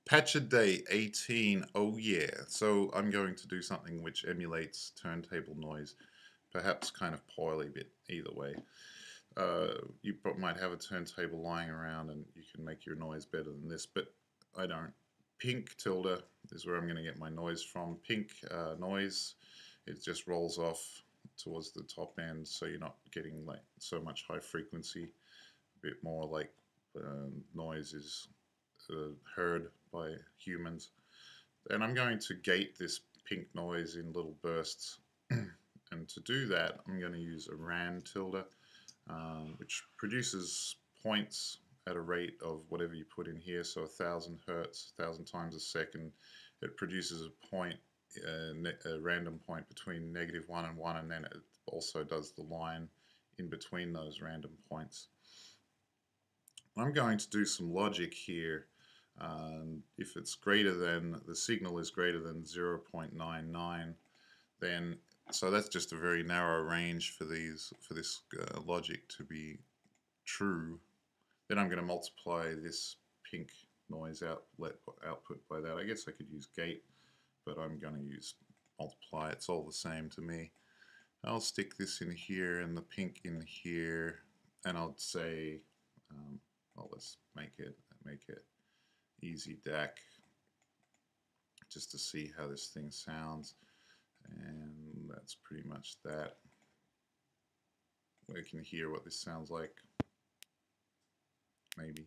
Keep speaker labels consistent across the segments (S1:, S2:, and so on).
S1: Patch a day 18, oh yeah. So I'm going to do something which emulates turntable noise, perhaps kind of poorly, but either way. You might have a turntable lying around and you can make your noise better than this, but I don't. Pink tilde is where I'm going to get my noise from. Pink noise, it just rolls off towards the top end, so you're not getting like so much high frequency, a bit more like noise is heard by humans. And I'm going to gate this pink noise in little bursts. And to do that, I'm going to use a ran tilde, which produces points at a rate of whatever you put in here. So 1,000 hertz, 1,000 times a second. It produces a point, a random point between -1 and 1, and then it also does the line in between those random points. I'm going to do some logic here. If it's greater than, the signal is greater than 0.99, then, so that's just a very narrow range for this logic to be true. Then I'm going to multiply this pink noise output by that. I guess I could use gate, but I'm going to use multiply. It's all the same to me. I'll stick this in here and the pink in here, and I'll say, well, let's make it easy DAC, just to see how this thing sounds. And that's pretty much that. We can hear what this sounds like, maybe.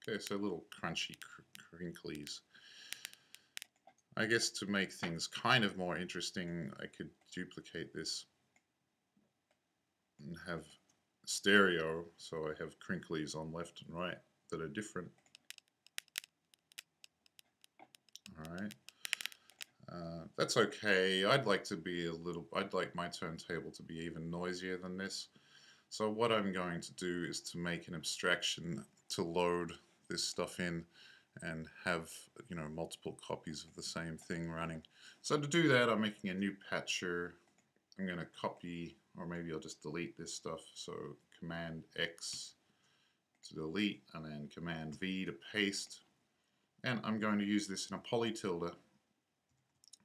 S1: Okay, so little crunchy crinklies. I guess to make things kind of more interesting, I could duplicate this and have stereo, so I have crinklies on left and right that are different. Alright. That's okay. I'd like my turntable to be even noisier than this. So what I'm going to do is to make an abstraction to load this stuff in and have, multiple copies of the same thing running. So to do that, I'm making a new patcher. I'm going to copy, or maybe I'll just delete this stuff. So Command X to delete, and then Command V to paste. And I'm going to use this in a poly tilde.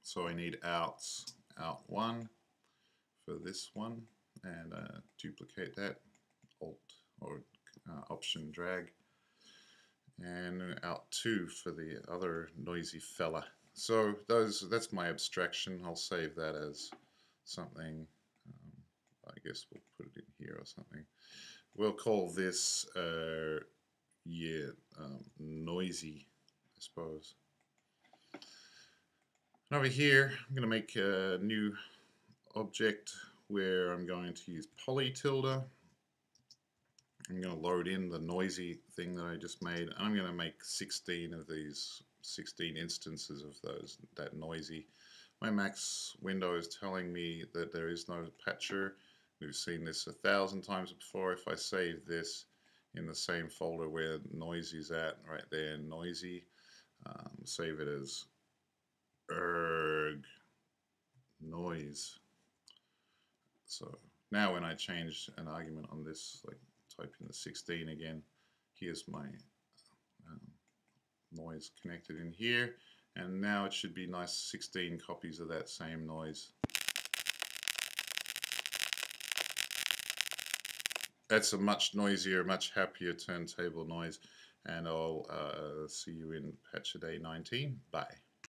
S1: So I need out 1 for this one, and duplicate that, Alt or Option drag, and out 2 for the other noisy fella. So that's my abstraction. I'll save that as something. I guess we'll put it in here or something. We'll call this noisy, I suppose. And over here, I'm going to make a new object where I'm going to use poly tilde. I'm going to load in the noisy thing that I just made, and I'm going to make 16 of these, 16 instances of that noisy. My Mac's window is telling me that there is no patcher. We've seen this 1,000 times before. If I save this in the same folder where noisy's at, right there, noisy, save it as erg noise. So now when I change an argument on this, like type in the 16 again, here's my noise connected in here, and now it should be nice 16 copies of that same noise. That's a much noisier, much happier turntable noise, and I'll see you in patch a day 19. Bye.